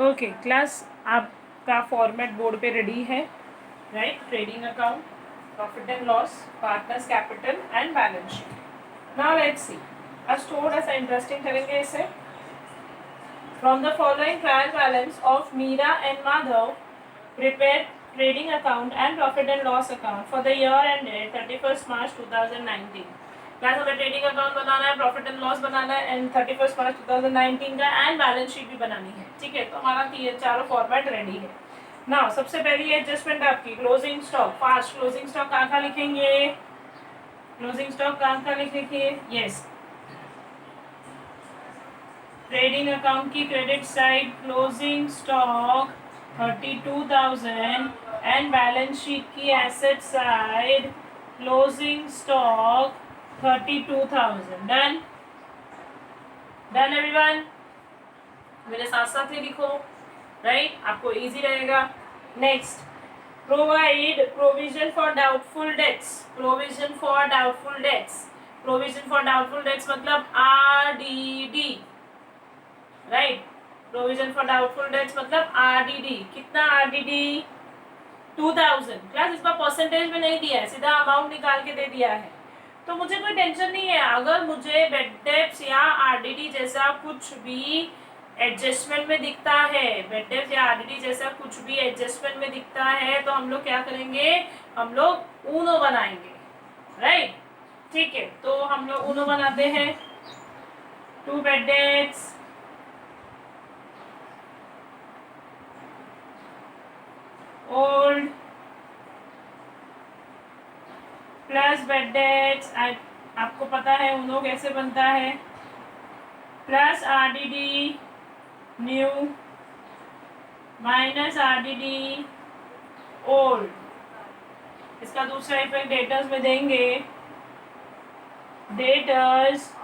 Okay class, आपका format board पे ready है, right? Trading account, profit and loss, partners capital and balance sheet. Now let's see, आज थोड़ा सा interesting करेंगे इसे। From the following trial balance of Meera and Madhav prepare trading account and profit and loss account for the year ended 31 March 2019। Class हमें trading account बनाना है, profit and loss बनाना है and 31 March 2019 का एंड बैलेंस शीट भी बनानी है। ठीक है, तो हमारा चारों फॉर्मेट रेडी है। नाउ सबसे पहली एडजस्टमेंट आपकी closing stock. First closing stock कहाँ लिखेंगे? क्लोजिंग स्टॉक कहाँ लिखेंगे? यस, ट्रेडिंग अकाउंट की credit side closing stock 32,000 and balance sheet की asset side closing stock 32,000। Done? Done everyone? मेरे साथ साथ ही लिखो, राइट? आपको इजी रहेगा। Next, provide provision for doubtful debts. Provision for doubtful debts, provision for doubtful debts मतलब RDD, right? Provision for doubtful debts मतलब RDD। कितना RDD? 2000। क्लास इसका परसेंटेज में नहीं दिया है, सीधा अमाउंट निकाल के दे दिया है, तो मुझे कोई टेंशन नहीं है। अगर मुझे बेड डेप्स या RDD जैसा कुछ भी एडजस्टमेंट में दिखता है, बेड डेप्स या RDD जैसा कुछ भी एडजस्टमेंट में दिखता है, तो हम लोग क्या करेंगे? हम लोग ऊनो बनाएंगे, राइट? ठीक है, तो हम लोग ऊनो बनाते हैं। 2 bad debts old plus bad debts, आपको पता है ऊनो कैसे बनता है, plus RDD new minus RDD old. इसका दूसरा इफेक्ट डेटर्स में देंगे। Debtors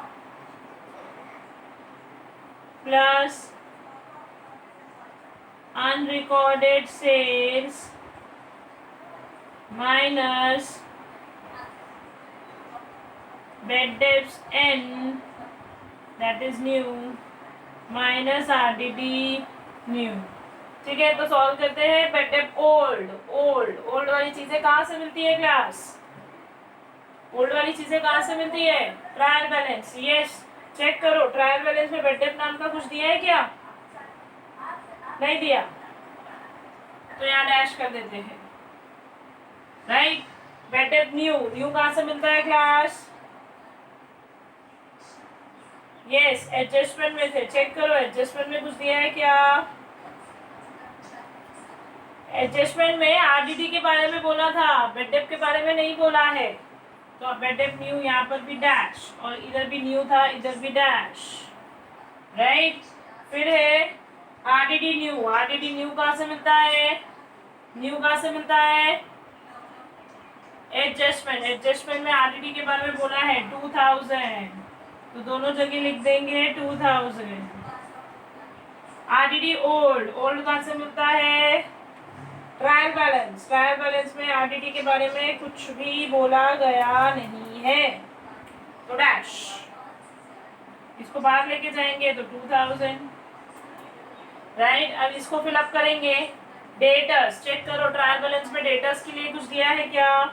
plus unrecorded sales minus bad debts N that is new minus RDD new. ठीक है, तो सॉल्व करते हैं। Bad debt old, old old वाली चीजें कहाँ से मिलती है क्लास? ओल्ड वाली चीजें कहाँ से मिलती है? Trial balance. यस, चेक करो ट्रायल बैलेंस में बेड डेप नाम का कुछ दिया है क्या? नहीं दिया, तो यहाँ डैश कर देते हैं, right? Bad debt new, new कहाँ से मिलता है क्लास? यस, एडजस्टमेंट में से। चेक करो एडजस्टमेंट में कुछ दिया है क्या? एडजस्टमेंट में RDD के बारे में बोला था, बेड डेप के बारे में नहीं बोला है। तो बेड डेप न्यू, यहाँ पर भी डैश, और इधर भी न्यू था, इधर भी डैश, राइट? फिर है RDD न्यू। RDD न्यू कहाँ से मिलता है? न्यू कहाँ से मिलता है? एडजस्टमेंट, एडजस्टमेंट में RDD के बारे में बोला है 2000, तो दोनों जगह लिख देंगे 2000। RDD ओल्ड, ओल्ड कहाँ से मिलता है? ट्रायल बैलेंस, ट्रायल बैलेंस में RDD के बारे में कुछ भी बोला गया नहीं है, तो डैश। इसको बाहर लेके जाएंगे तो 2000, राइट? अब इसको फिलअप करेंगे। डेटर्स, चेक करो ट्रायल बैलेंस में डेटर्स के लिए कुछ दिया है क्या?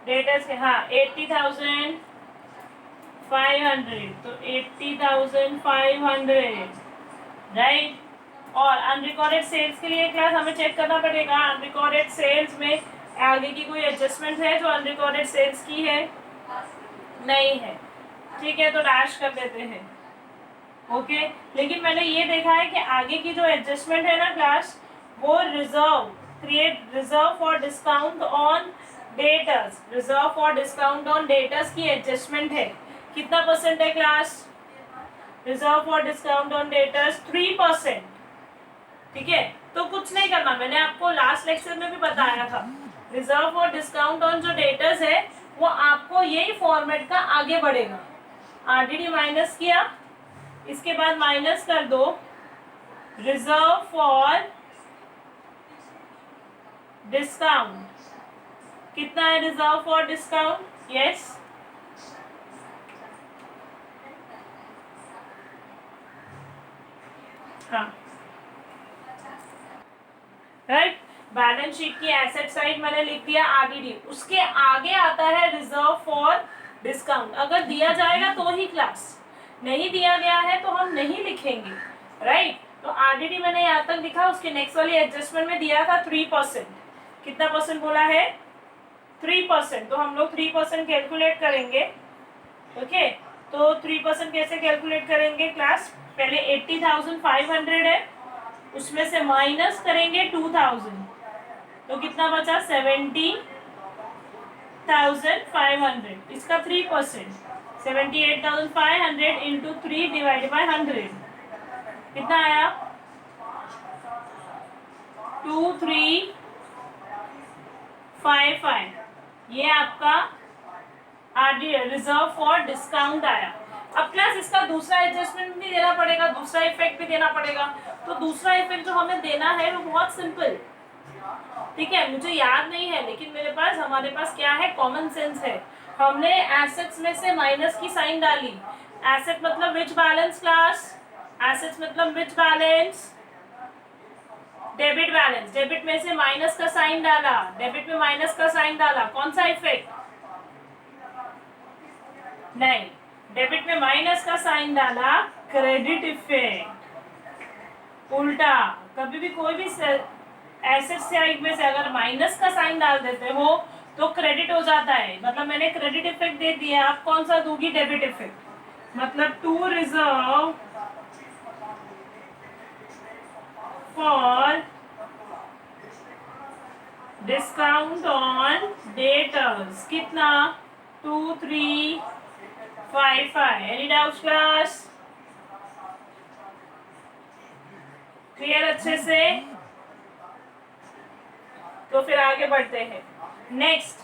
डेटर्स के, हाँ, 80,500, तो 80,500, राइट? और अनरिकॉर्डेड सेल्स के लिए क्लास हमें चेक करना पड़ेगा, अनरिकॉर्डेड सेल्स में आगे की कोई एडजस्टमेंट है जो अनरिकॉर्डेड सेल्स की है? नहीं है। ठीक है, तो डैश कर देते हैं। ओके, लेकिन मैंने ये देखा है कि आगे की जो एडजस्टमेंट है ना क्लास, वो reserve, create reserve for discount on debtors, reserve for discount on debtors की एडजस्टमेंट है। कितना परसेंट है class? Reserve for discount on debtors 3%। ठीक है, तो कुछ नहीं करना, मैंने आपको लास्ट लेक्चर में भी बताया था। रिजर्व फॉर डिस्काउंट ऑन जो डेटर्स है वो आपको यही फॉर्मेट का आगे बढ़ेगा। RDD माइनस किया, इसके बाद माइनस कर दो रिजर्व फॉर डिस्काउंट। कितना है रिजर्व फॉर डिस्काउंट? यस, हाँ, राइट। बैलेंस शीट की एसेट साइड मैंने लिख दिया आरडीडी, उसके आगे आता है रिजर्व फॉर डिस्काउंट। अगर दिया जाएगा तो ही क्लास, नहीं दिया गया है तो हम नहीं लिखेंगे, राइट। तो आरडीडी मैंने यहाँ तक लिखा, उसके नेक्स्ट वाली एडजस्टमेंट में दिया था 3%। कितना परसेंट बोला है? 3%। तो हम लोग 3% कैलकुलेट करेंगे। ओके, तो 3% कैसे कैलकुलेट करेंगे क्लास? पहले 80,500 है, उसमें से माइनस करेंगे 2000, तो कितना बचा? 70,500। इसका 3%, 78,500 इंटू 3 डिवाइड बाई 100, कितना आया? 2355। ये आपका आरडी रिजर्व फॉर डिस्काउंट आया। अब क्लास इसका दूसरा एडजस्टमेंट भी देना पड़ेगा, दूसरा इफेक्ट भी देना पड़ेगा। तो दूसरा इफेक्ट जो हमें देना है वो बहुत सिंपल, ठीक है, मुझे याद नहीं है, लेकिन हमारे पास क्या है? कॉमन सेंस है। हमने एसेट्स में से माइनस की साइन डाली। एसेट मतलब विच बैलेंस क्लास? एसेट्स मतलब विच बैलेंस? Debit balance. डेबिट में से माइनस का साइन डाला, डेबिट में माइनस का साइन डाला, कौन सा इफेक्ट? नहीं, डेबिट में माइनस का साइन डाला, क्रेडिट इफेक्ट। उल्टा, कभी भी कोई भी एसेट साइड में से अगर माइनस का साइन डाल देते हो तो क्रेडिट हो जाता है, मतलब मैंने क्रेडिट इफेक्ट दे दिया। आप कौन सा दूंगी? Debit effect. मतलब to reserve for discount on debtors, कितना? 2355। Any doubts class? क्लियर अच्छे से? तो फिर आगे बढ़ते हैं। Next,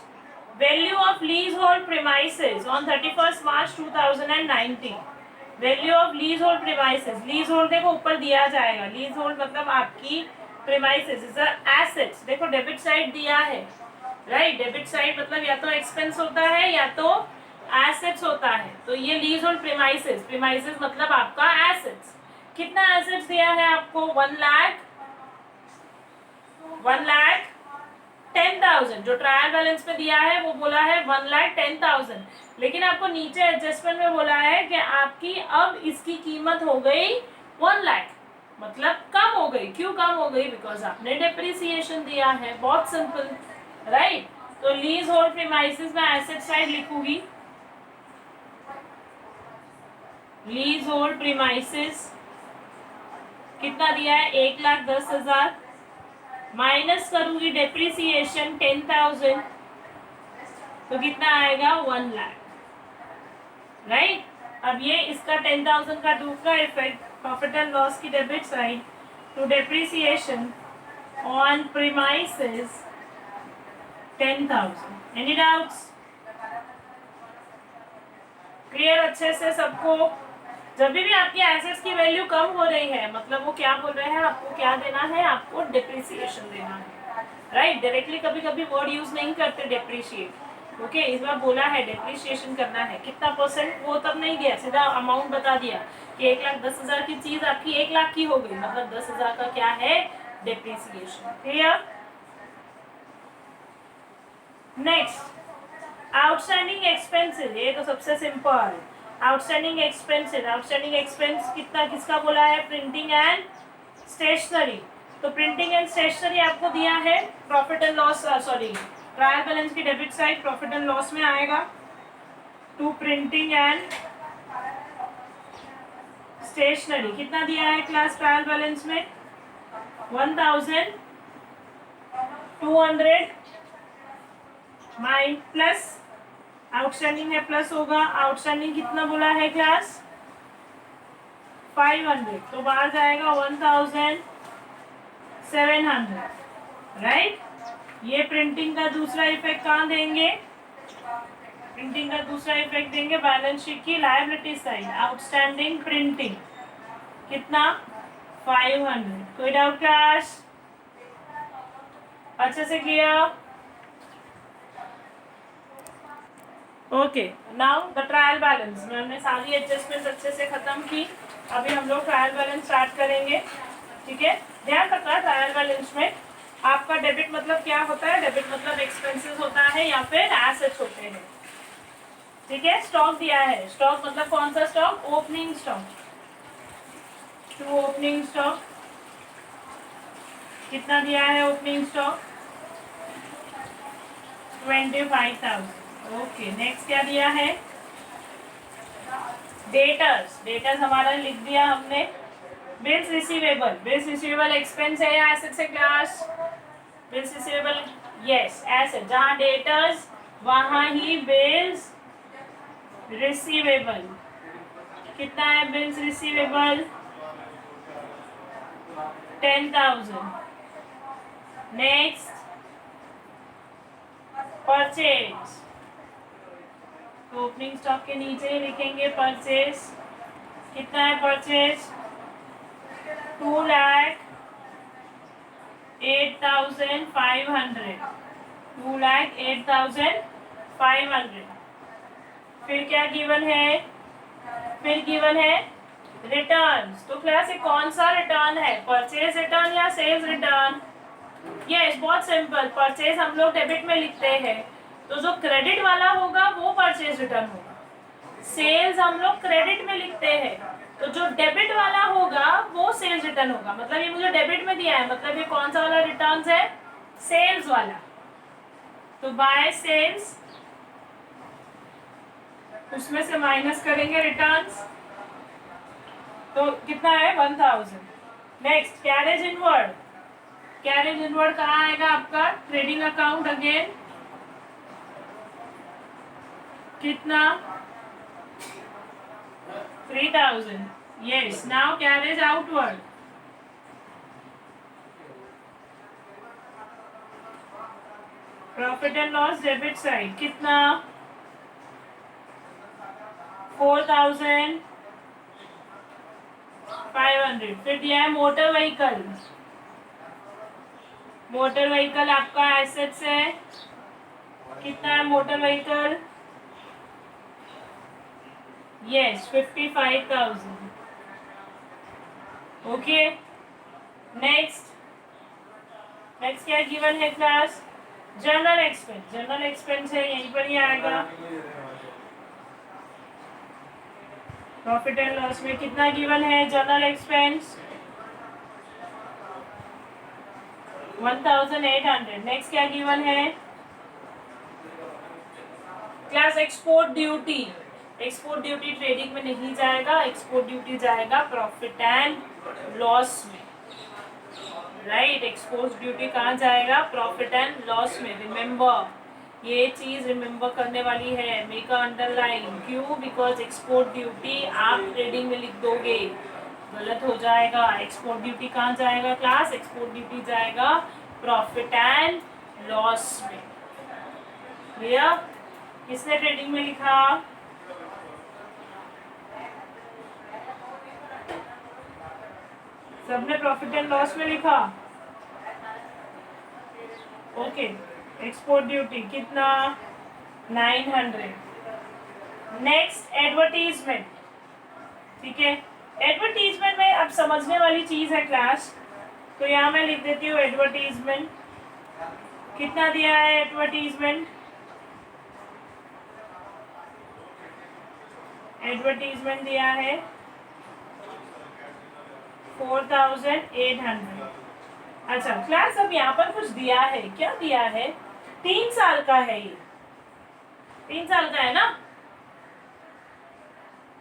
value of lease hold premises on 31 March 2019। Value of lease hold premises. Lease hold देखो ऊपर दिया जाएगा, लीज होल्ड मतलब आपकी प्रीमाइसेस इज एसेट्स। देखो डेबिट साइड दिया है, राइट। डेबिट साइड मतलब या तो एक्सपेंस होता है या तो एसेट्स होता है। तो ये लीज होल्ड प्रीमाइसेस, प्रीमाइसेस मतलब आपका एसेट्स। कितना एसेट्स दिया है आपको? 1,10,000। जो ट्रायल बैलेंस में दिया है वो बोला है 1,10,000, लेकिन आपको नीचे एडजस्टमेंट में बोला है कि आपकी अब इसकी कीमत हो गई 1 लाख, मतलब कम हो गई। क्यों कम हो गई? बिकॉज आपने डेप्रिसिएशन दिया है। बहुत सिंपल, राइट। तो लीज होल्ड प्रीमाइसेस में एसेट साइड लिखूंगी, लीज होल्ड प्रीमाइसेस कितना दिया है? 1,10,000, माइनस करूंगी डेप्रिसिएशन 10,000, तो कितना आएगा? 1 लाख, राइट। अब ये इसका 10,000 का दूसरा इफेक्ट, प्रॉफिट एंड लॉस की debit side to depreciation on premises 10,000। Any doubts? Clear अच्छे से सबको? जब भी आपकी एसेट्स की वैल्यू कम हो रही है, मतलब वो क्या बोल रहे हैं, आपको क्या देना है? आपको डेप्रिसिएशन देना है, राइट। डायरेक्टली कभी कभी वर्ड यूज नहीं करते डेप्रिशिएट, ओके। इस बार बोला है डेप्रिसिएशन करना है। कितना परसेंट? वो तब नहीं दिया, सीधा अमाउंट बता दिया कि 1,10,000 की चीज आपकी 1 लाख की हो गई, मतलब 10,000 का क्या है? Depreciation. Clear? Next, outstanding expenses. ये तो सबसे सिंपल। आउटस्टैंडिंग एक्सपेंसेस, आउटस्टैंडिंग एक्सपेंस कितना किसका बोला है? Printing and stationery. तो प्रिंटिंग एंड स्टेशनरी आपको दिया है profit and loss, sorry trial balance की debit side profit and loss में आएगा। टू प्रिंटिंग एंड स्टेशनरी कितना दिया है क्लास ट्रायल बैलेंस में? 1,200 माइन प्लस आउटस्टैंडिंग है, प्लस होगा। आउटस्टैंडिंग कितना बोला है क्लास? 500, तो बाहर जाएगा 1,700, राइट। ये प्रिंटिंग का दूसरा इफेक्ट कहाँ देंगे? प्रिंटिंग का दूसरा इफेक्ट देंगे बैलेंस शीट की लायबिलिटी साइड। आउटस्टैंडिंग प्रिंटिंग कितना? 500। कोई डाउट क्लास? अच्छे से किया? Okay, now the trial balance. मैंने सारी एडजस्टमेंट अच्छे से खत्म की, अभी हम लोग ट्रायल बैलेंस स्टार्ट करेंगे। ठीक है, ध्यान रखना ट्रायल बैलेंस में आपका डेबिट मतलब क्या होता है, डेबिट मतलब एक्सपेंसेस होता है या फिर एसेट्स होते हैं। ठीक है, स्टॉक दिया है, स्टॉक मतलब कौन सा stock, opening stock, to opening stock. कितना दिया है ओपनिंग स्टॉक, 25,000। ओके, नेक्स्ट क्या दिया है, डेटर्स, डेटर्स हमारा लिख दिया हमने। Bills receivable, bills receivable expense है या एसेट से class, bills receivable yes asset, जहां डेटर्स वहां ही बिल्स रिसीवेबल। कितना है बिल्स रिसीवेबल, 10,000। नेक्स्ट परचेज, तो ओपनिंग स्टॉक के नीचे ही लिखेंगे परचेज। कितना है परचेज, 2,08,500, 2,08,500। फिर क्या गिवन है, फिर गिवन है रिटर्न्स। तो क्लास ये कौन सा रिटर्न है, परचेज रिटर्न या सेल्स रिटर्न। यस, बहुत सिंपल, परचेज हम लोग डेबिट में लिखते हैं, तो जो क्रेडिट वाला होगा वो परचेज रिटर्न होगा। सेल्स हम लोग क्रेडिट में लिखते हैं, तो जो डेबिट वाला होगा वो सेल्स रिटर्न होगा। मतलब ये मुझे डेबिट में दिया है, मतलब ये कौन सा वाला रिटर्न्स है, सेल्स वाला। तो बाय सेल्स, उसमें से माइनस करेंगे रिटर्न्स, तो कितना है 1,000। Next carriage inward, carriage inward कहाँ आएगा आपका, ट्रेडिंग अकाउंट अगेन। कितना, 3,000। Yes, now carriage outward, profit and loss debit side. कितना, 4,500। फिर दिया है मोटर व्हीकल, मोटर व्हीकल आपका एसेट्स है। कितना है motor vehicle, yes 55,000। Okay, next, next क्या गिवन है class, general expense, general expense है यहीं पर ही आएगा। प्रॉफिट एंड लॉस में कितना गिवन है जनरल एक्सपेंस, 1,800। नेक्स्ट क्या गिवन है class, export duty. Export duty trading में नहीं जाएगा, एक्सपोर्ट ड्यूटी जाएगा प्रॉफिट एंड लॉस में। राइट, एक्सपोर्ट ड्यूटी कहाँ जाएगा, प्रॉफिट एंड लॉस में। रिमेंबर, ये चीज रिमेंबर करने वाली है, मेक अ अंडरलाइन। क्यों, बिकॉज एक्सपोर्ट ड्यूटी आप ट्रेडिंग में लिख दोगे, गलत हो जाएगा। एक्सपोर्ट ड्यूटी कहाँ जाएगा क्लास, एक्सपोर्ट ड्यूटी जाएगा प्रॉफिट एंड लॉस में। क्लियर, किसने ट्रेडिंग में लिखा, सबने प्रॉफिट एंड लॉस में लिखा। ओके, एक्सपोर्ट ड्यूटी कितना, 900। Next advertisement. ठीक है, एडवर्टीजमेंट में अब समझने वाली चीज है क्लास, तो यहाँ मैं लिख देती हूँ एडवर्टीजमेंट। कितना दिया है एडवर्टीजमेंट, एडवर्टीजमेंट दिया है 4,800। अच्छा क्लास, अब यहाँ पर कुछ दिया है, क्या दिया है, 3 साल का है ये, 3 साल का है ना।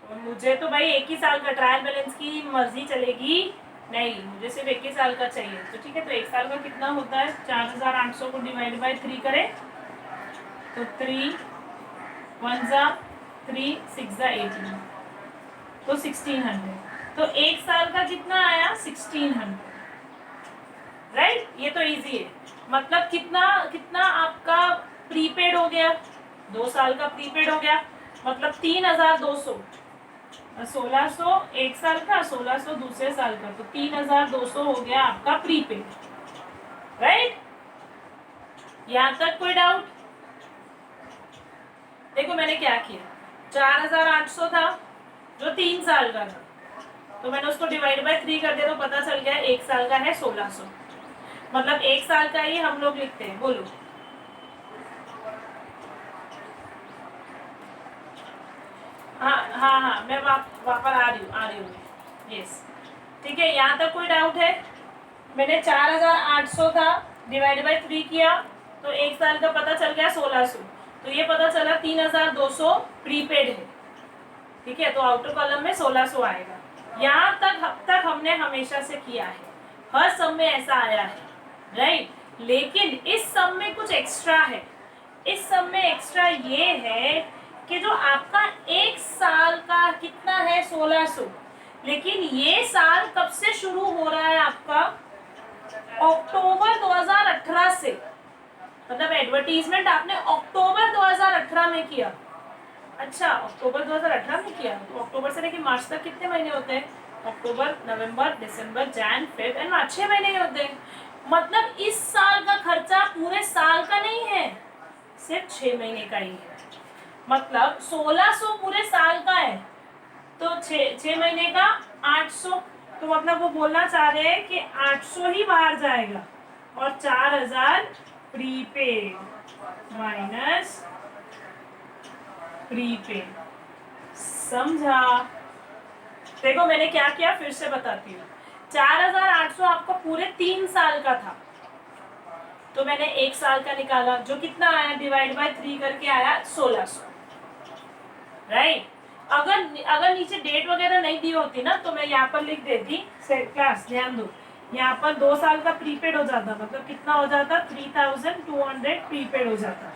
तो मुझे तो भाई 1 ही साल का, ट्रायल बैलेंस की मर्जी चलेगी नहीं, मुझे सिर्फ 1 ही साल का चाहिए। तो ठीक है, तो 1 साल का कितना होता है, 4,800 को डिवाइड बाय 3 करें तो 3 1 जा 3 6 जा 18, तो 1,600। तो 1 साल का कितना आया, 1,600। राइट, ये तो इजी है। मतलब कितना कितना आपका प्रीपेड हो गया, 2 साल का प्रीपेड हो गया, मतलब 3,200। 1,600 1 साल का, 1,600 दूसरे साल का, तो 3,200 हो गया आपका प्रीपेड। राइट, यहां तक कोई डाउट, देखो मैंने क्या किया, 4800 था जो 3 साल का था, तो मैंने उसको डिवाइड बाय 3 कर दिया, तो पता चल गया 1 साल का है 1600। मतलब 1 साल का ही हम लोग लिखते हैं। बोलो हाँ हाँ हाँ, मैं वापस आ रही हूँ यस, ठीक है। यहाँ तक कोई डाउट है? मैंने 4800 था, डिवाइड बाय 3 किया, तो 1 साल का पता चल गया 1600। तो ये पता चला 3200 प्रीपेड है, ठीक है। तो आउटर कॉलम में 1600 आएगा। यहाँ तक अब तक हमने हमेशा से किया है, हर सम में ऐसा आया है, राइट। लेकिन इस सम में कुछ एक्स्ट्रा है। इस सम में एक्स्ट्रा ये है कि जो आपका 1 साल का कितना है 1600, लेकिन ये साल कब से शुरू हो रहा है आपका? अक्टूबर 2018 से। मतलब एडवर्टीजमेंट आपने अक्टूबर 2018 में किया। अच्छा, अक्टूबर 2018 में किया, तो अक्टूबर से लेकर मार्च तक कितने महीने होते हैं? अक्टूबर, नवंबर, दिसंबर, जैन, फेब एंड मार्च, 6 महीने ही होते हैं। मतलब इस साल का खर्चा पूरे साल का नहीं है, सिर्फ 6 महीने का ही है। मतलब 1600 पूरे साल का है, तो 6 महीने का 800। तो मतलब वो बोलना चाह रहे हैं कि 800 ही बाहर जाएगा और 4000 प्रीपेड माइनस प्रीपेड। समझा? देखो मैंने क्या किया, फिर से बताती हूँ। 4800 आपको पूरे 3 साल का था, तो मैंने 1 साल का निकाला, जो कितना आया डिवाइड बाय 3 करके आया 1600, राइट। अगर नीचे डेट वगैरह नहीं दी होती ना, तो मैं यहाँ पर लिख देती क्लास, ध्यान दो, यहाँ पर 2 साल का प्रीपेड हो जाता, मतलब कितना हो जाता 3200 प्रीपेड हो जाता,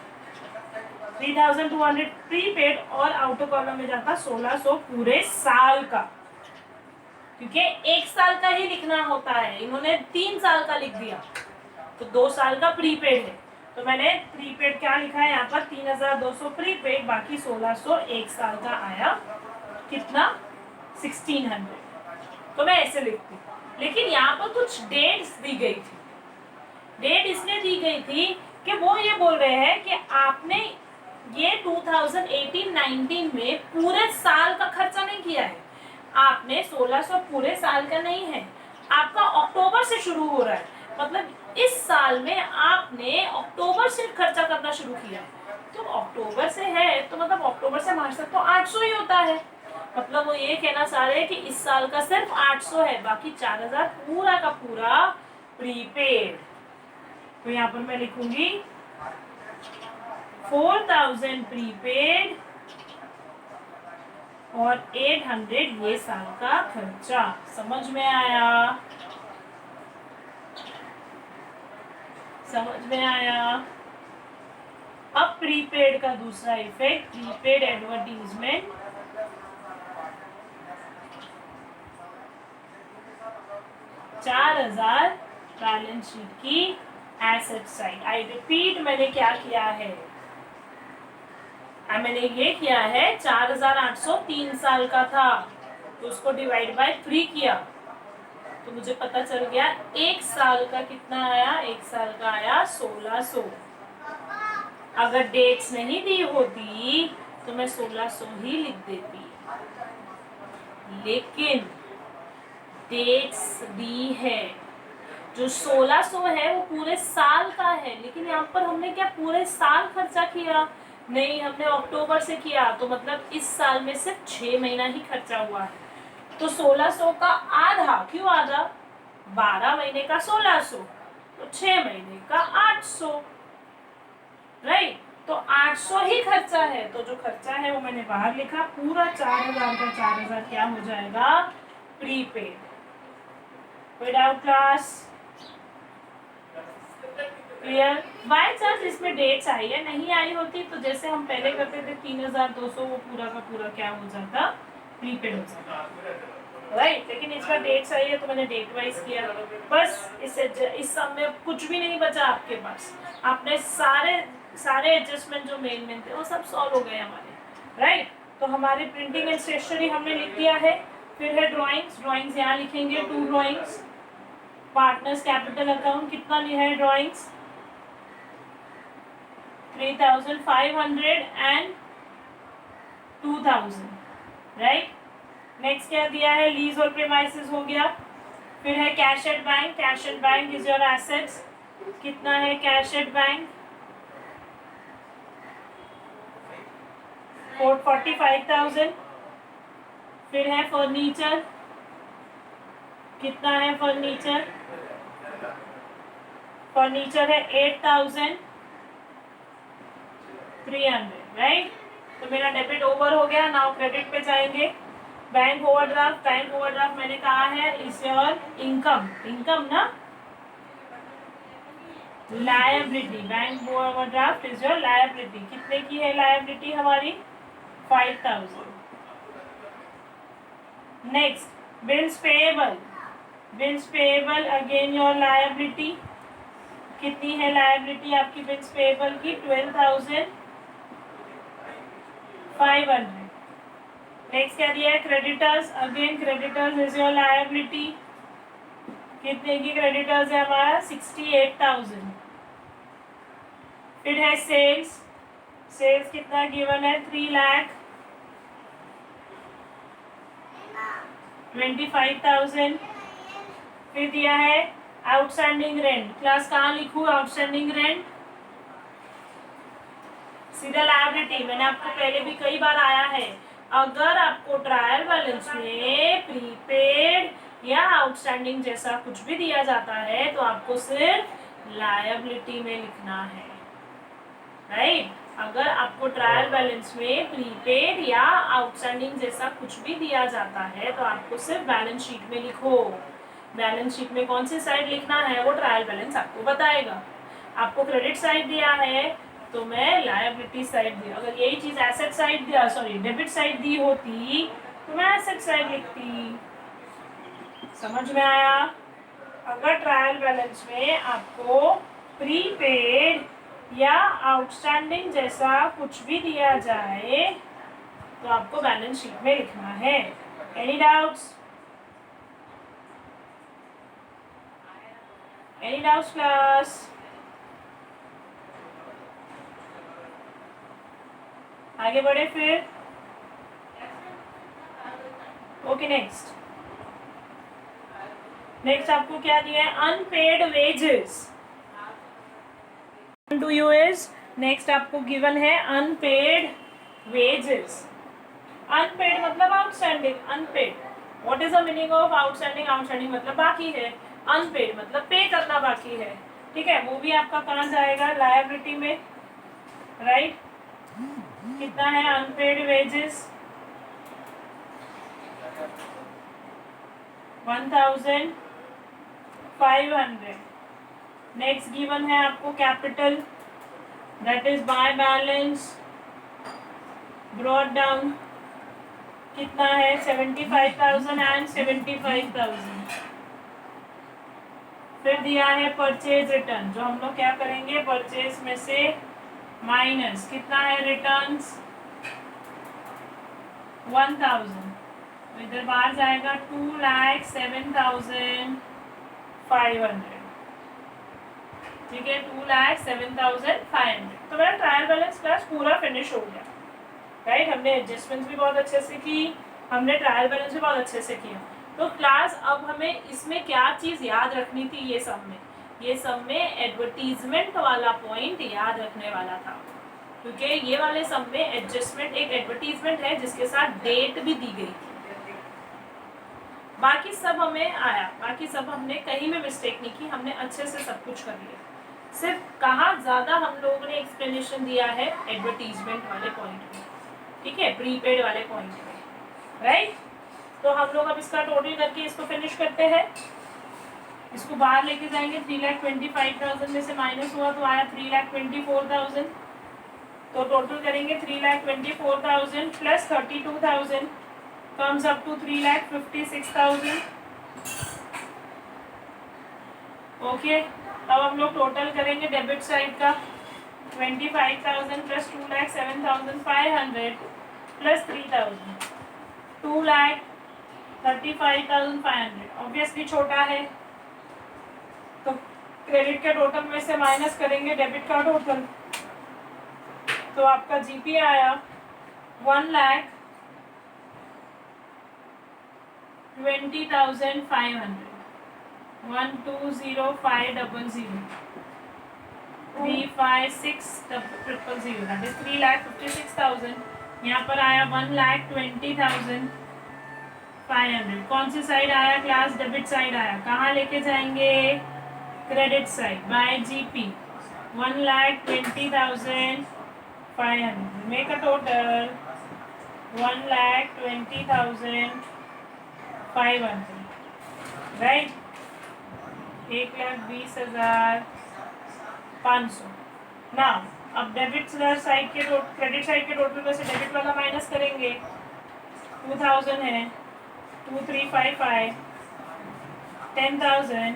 3200 प्रीपेड, और आउटर कॉलम में जाता 1600 पूरे साल का, क्योंकि 1 साल का ही लिखना होता है, इन्होंने 3 साल का लिख दिया, तो 2 साल का प्रीपेड है। तो मैंने प्रीपेड क्या लिखा है यहाँ पर, 3200 प्रीपेड, बाकी 1600 1 साल का आया, कितना 1600। तो मैं ऐसे लिखती, लेकिन यहाँ पर कुछ डेट्स दी गई थी। डेट इसलिए दी गई थी कि वो ये बोल रहे हैं कि आपने ये 2018-19 में पूरे साल का खर्चा नहीं किया है, आपने 1600 पूरे साल का नहीं है, आपका अक्टूबर से शुरू हो रहा है। मतलब इस साल में आपने अक्टूबर से खर्चा करना शुरू किया, तो अक्टूबर से है, तो मतलब अक्टूबर से मार्च तक तो 800 ही होता है। मतलब वो ये कहना चाह रहे हैं कि इस साल का सिर्फ 800 है, बाकी 4000 पूरा का पूरा प्रीपेड। तो यहाँ पर मैं लिखूंगी 4000 प्रीपेड और 800 ये साल का खर्चा। समझ में आया? समझ में आया? अब प्रीपेड का दूसरा effect, prepaid advertisement. $4000 balance sheet की एसेट साइड। आई रिपीट, मैंने क्या किया है, मैंने ये किया है 4800 3 साल का था, तो उसको डिवाइड बाय 3 किया, तो मुझे पता चल गया 1 साल का कितना आया, 1 साल का आया 1600। अगर डेट्स नहीं दी होती तो मैं 1600 ही लिख देती, लेकिन डेट्स दी है। जो 1600 है वो पूरे साल का है, लेकिन यहाँ पर हमने क्या पूरे साल खर्चा किया? नहीं, हमने अक्टूबर से किया, तो मतलब इस साल में सिर्फ 6 महीना ही खर्चा हुआ है। तो 1600 का आधा, क्यों आधा? 12 महीने का 1600, तो 6 महीने का 800, राइट। तो 800 ही खर्चा है, तो जो खर्चा है वो मैंने बाहर लिखा, पूरा 4000 का 4000 क्या हो जाएगा? प्रीपेड। कोई doubt class? Clear? By chance इसमें डेट्स आई है, नहीं आई होती तो जैसे हम पहले करते थे 3200, वो पूरा का पूरा क्या हो जाता? प्रीपेड हो जाता, राइट। लेकिन इसका डेट्स आई है तो मैंने डेट वाइज किया, बस। इस सब में कुछ भी नहीं बचा आपके पास, आपने सारे एडजस्टमेंट जो मेन थे वो सब सॉल्व हो गए हमारे, राइट। तो हमारी प्रिंटिंग एंड स्टेशनरी हमने लिख दिया है। फिर है ड्राइंग्स यहाँ लिखेंगे 2 ड्राइंग्स। पार्टनर्स कैपिटल अकाउंट कितना लिया है ड्राइंग्स? 3500 and 2000, right. नेक्स्ट क्या दिया है, लीज और प्रीमाइसेस हो गया। फिर है cash at bank, cash at bank is your assets. कितना है कैश एट बैंक, 45,000। फिर है फर्नीचर, कितना है फर्नीचर, फर्नीचर है 8,300, राइट। तो मेरा डेबिट ओवर हो गया। नाउ क्रेडिट पे जाएंगे। बैंक ओवरड्राफ्ट, बैंक ओवरड्राफ्ट मैंने कहा है इज योर इनकम, इनकम ना, liability. Bank overdraft is your liability. कितने की है लायबिलिटी हमारी, 5,000। Next bills payable, bills payable again your liability. कितनी है लायबिलिटी आपकी बिल्स पेएबल की, 12,500। नेक्स्ट क्या दिया है, creditors, again creditors is your liability. कितने की क्रेडिटर्स है हमारा, 68,000। फिर है सेल्स, सेल्स कितना गिवन है, 3,25,000। फिर दिया है आउटस्टैंडिंग रेंट। क्लास कहाँ लिखूँ आउटस्टैंडिंग रेंट, सीधा लायबिलिटी। मैंने आपको पहले भी कई बार आया है, अगर आपको ट्रायल बैलेंस में प्रीपेड या आउटस्टैंडिंग जैसा कुछ भी दिया जाता है तो आपको सिर्फ लायबिलिटी में लिखना है, राइट। अगर आपको ट्रायल बैलेंस में प्रीपेड या आउटस्टैंडिंग जैसा कुछ भी दिया जाता है तो आपको सिर्फ बैलेंस शीट में लिखो। बैलेंस शीट में कौन सी साइड लिखना है वो ट्रायल बैलेंस आपको बताएगा। आपको क्रेडिट साइड दिया है तो मैं लायबिलिटी साइड दिया। अगर यही चीज एसेट साइड दिया, सॉरी डेबिट साइड दी होती तो मैं एसेट साइड लिखती। समझ में आया। अगर ट्रायल बैलेंस में आपको प्रीपेड या आउटस्टैंडिंग जैसा कुछ भी दिया जाए तो आपको बैलेंस शीट में लिखना है। Any doubts, any doubts class. आगे बढ़े फिर, ओके। नेक्स्ट नेक्स्ट आपको क्या दिया है, unpaid wages. To you is, next आपको गिवन है अनपेड वेजेस। अनपेड मतलब outstanding, unpaid. What is the meaning of outstanding, outstanding मतलब बाकी है, अनपेड मतलब पे करना बाकी है, ठीक है। वो भी आपका कहाँ जाएगा, लायबिलिटी में, राइट। कितना है अनपेड वेजेस, 1,500। नेक्स्ट गिवन है आपको capital, that is by balance brought down. कितना है, 75,000 एंड 75,000। फिर दिया है परचेज रिटर्न, जो हम लोग क्या करेंगे, परचेज में से माइनस कितना है रिटर्न्स, 1,000। तो इधर बाहर जाएगा 2,07,500, ठीक है, 2,07,500। तो मेरा ट्रायल बैलेंस क्लास पूरा फिनिश हो गया, राइट। हमने एडजस्टमेंट्स भी बहुत अच्छे से की, हमने ट्रायल बैलेंस भी बहुत अच्छे से किया। तो क्लास अब हमें इसमें क्या चीज़ याद रखनी थी, ये सब में एडवर्टीजमेंट वाला पॉइंट याद रखने वाला था, क्योंकि ये वाले सब में एडजस्टमेंट एक एडवर्टीजमेंट है जिसके साथ डेट भी दी गई थी। बाकी सब हमें आया, बाकी सब हमने कहीं में मिस्टेक नहीं की, हमने अच्छे से सब कुछ कर लिया। सिर्फ कहाँ ज़्यादा हम लोगों ने एक्सप्लेनेशन दिया है एडवर्टीजमेंट वाले पॉइंट में, ठीक है, प्रीपेड वाले पॉइंट में, राइट। तो हम लोग अब इसका टोटल करके इसको फिनिश करते हैं। इसको बाहर लेके जाएंगे, 3,25,000 में से माइनस हुआ तो आया 3,24,000। तो टोटल करेंगे 3,24,000 plus 32,000 comes up to 3,56,000। Okay, अब हम लोग टोटल करेंगे डेबिट साइड का, 25,000 प्लस 2,07,500 प्लस 3,000, 2,35,500। ऑब्वियसली छोटा है तो क्रेडिट के टोटल में से माइनस करेंगे डेबिट का टोटल, तो आपका जीपी आया 1,00,000 20,500, 120,500, 356,000, that is 3,56,000. यहाँ पर आया 1,20,500. कौन सी साइड आया क्लास? डेबिट साइड आया. कहाँ लेके जाएंगे? Credit side bye GP. 1,20,500. Make a total 1,20,500. Right. 1,20,500. ना अब डेबिट साइड के क्रेडिट साइड के टोटल में से डेबिट वाला माइनस करेंगे. 2,000 है. 2,355. 10,000.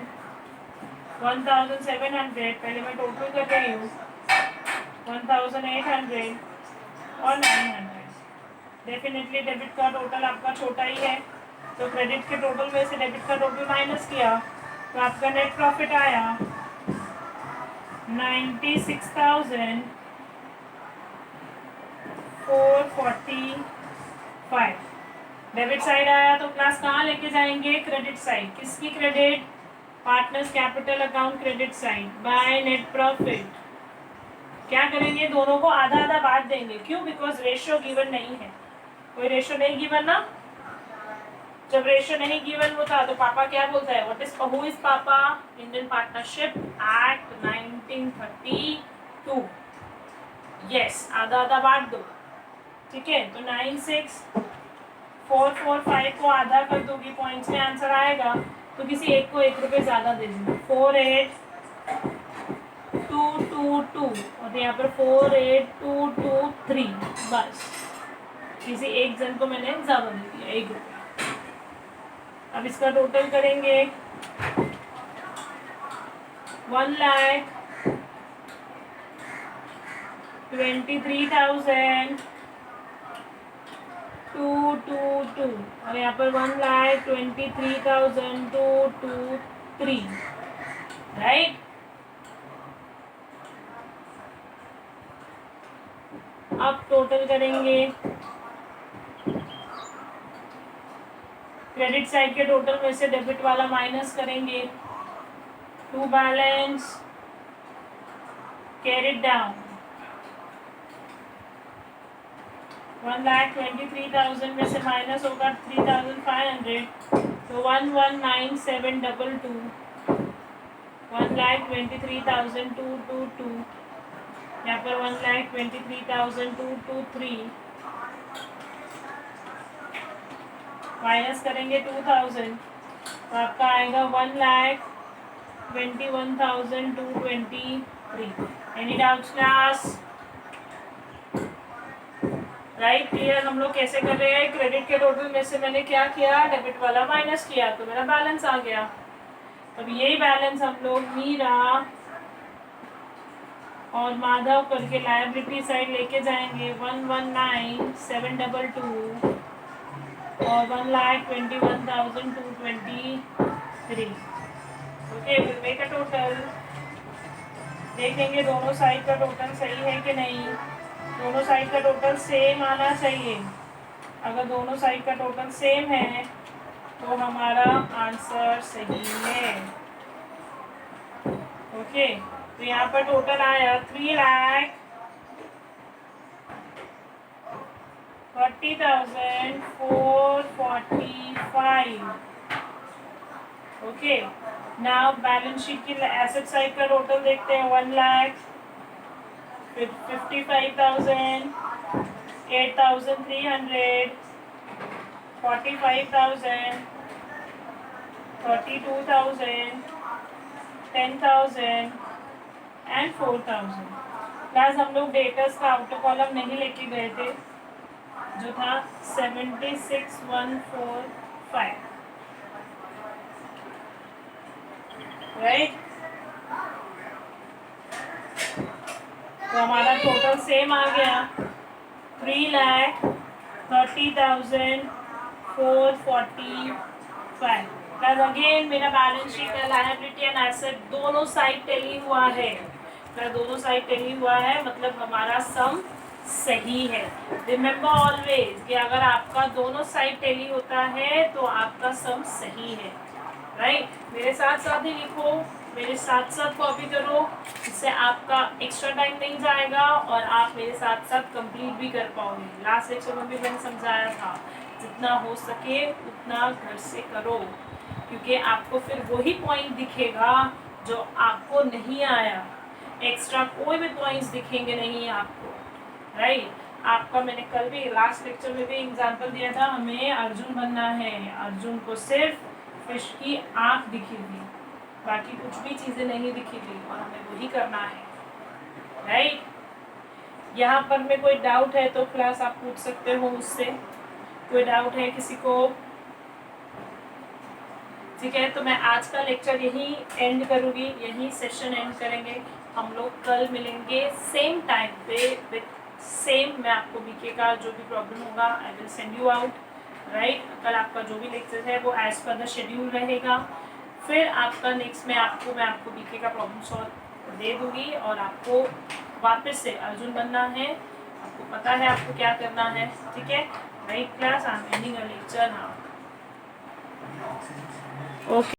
1,700. पहले मैं टोटल कर रही हूँ. 1,800 और 900. डेफिनेटली डेबिट का टोटल आपका छोटा ही है, तो क्रेडिट के टोटल में से डेबिट का टोटल माइनस किया तो आपका नेट प्रॉफिट आया 96,445. डेबिट साइड आया तो क्लास कहाँ लेके जाएंगे? Credit side. किसकी credit? Partners capital account credit side by net profit. क्या करेंगे? दोनों को आधा आधा बांट देंगे. क्यों? बिकॉज रेशियो गिवन नहीं है. कोई रेशियो नहीं गिवन ना. जब रेशियो नहीं गिवन होता तो पापा क्या बोलता है? व्हाट इज हु इज पापा? Indian partnership act 1932. यस, आधा आधा बांट दो. ठीक है, तो 96,445 को आधा कर दोगी, पॉइंट्स में आंसर आएगा. तो किसी एक को 1 रुपये ज्यादा दे दूंगी. 48,222 और यहाँ पर 48,223. बस किसी एक जन को मैंने ज्यादा दे दिया 1 रुपये. अब इसका टोटल करेंगे. 1,23,222 और यहाँ पर 1,23,223. राइट. अब टोटल करेंगे. क्रेडिट साइड के टोटल में से डेबिट वाला माइनस करेंगे. To balance carried down. 1,23,000 में से माइनस होगा 3,500 तो 1,19,722. 1,23,222. यहाँ पर 1,23,223 माइनस करेंगे 2,000 तो आपका आएगा 1,21,223. Any doubts class? Right. Clear. हम लोग कैसे कर रहे हैं? क्रेडिट के टोटल में से मैंने क्या किया? डेबिट वाला माइनस किया तो मेरा बैलेंस आ गया. अब यही बैलेंस हम लोग मीरा और माधव करके लायबिलिटी साइड लेके जाएंगे. 119,722 और 1,21,223. Okay, will make a total. देखेंगे दोनों साइड का टोटल सही है कि नहीं. दोनों साइड का टोटल सेम आना चाहिए. अगर दोनों साइड का टोटल सेम है तो हमारा आंसर सही है. ओके, तो यहाँ पर टोटल आया 3,30,445. ओके, नाउ बैलेंस शीट की एसेट साइड का टोटल देखते हैं. 1,55,000, 8,300, 45,000, 32,000, 10,000 एंड 4,000. प्लस हम लोग डेटर्स का आउटर कॉलम नहीं लेके गए थे जो था 76,145. राइट. तो हमारा टोटल सेम आ गया 3,30,445. प्लस अगेन मेरा बैलेंस शीट है, लायबिलिटी एंड एसेट दोनों साइड टेली हुआ है. प्लस दोनों साइड टेली हुआ है मतलब हमारा सम सही है। रिमेंबर ऑलवेज कि अगर आपका दोनों साइड टेली होता है तो आपका सम सही है, राइट। मेरे साथ साथ ही लिखो, मेरे साथ साथ कॉपी करो, इससे आपका एक्स्ट्रा टाइम नहीं जाएगा और आप मेरे साथ साथ कंप्लीट भी कर पाओगे। लास्ट लेक्चर में भी मैंने समझाया था, जितना हो सके उतना घर से करो, क्योंकि आपको फिर वही पॉइंट दिखेगा जो आपको नहीं आया, एक्स्ट्रा कोई भी पॉइंट्स दिखेंगे नहीं आपको, राइट। आपका मैंने कल भी लास्ट लेक्चर में भी एग्जांपल दिया था, हमें अर्जुन बनना है, अर्जुन को सिर्फ फिश की आंख दिखी थी, बाकी कुछ भी चीजें नहीं दिखी थी और हमें वही करना है, राइट। यहाँ पर में कोई डाउट है तो क्लास आप पूछ सकते हो मुझसे, कोई डाउट है किसी को? ठीक है, तो मैं आज का लेक्चर यहीं एंड करूँगी, यहीं सेशन एंड करेंगे। हम लोग कल मिलेंगे सेम टाइम पे विथ सेम, मैं आपको बीके का जो भी प्रॉब्लम होगा I will send you out, right. कल आपका जो भी लेक्चर है वो एज पर द शेड्यूल रहेगा। फिर आपका नेक्स्ट में मैं आपको बीके का प्रॉब्लम सॉल्व दे दूँगी और आपको वापस से अर्जुन बनना है, आपको पता है आपको क्या करना है, ठीक है, right. Class I am ending a lecture now. Okay.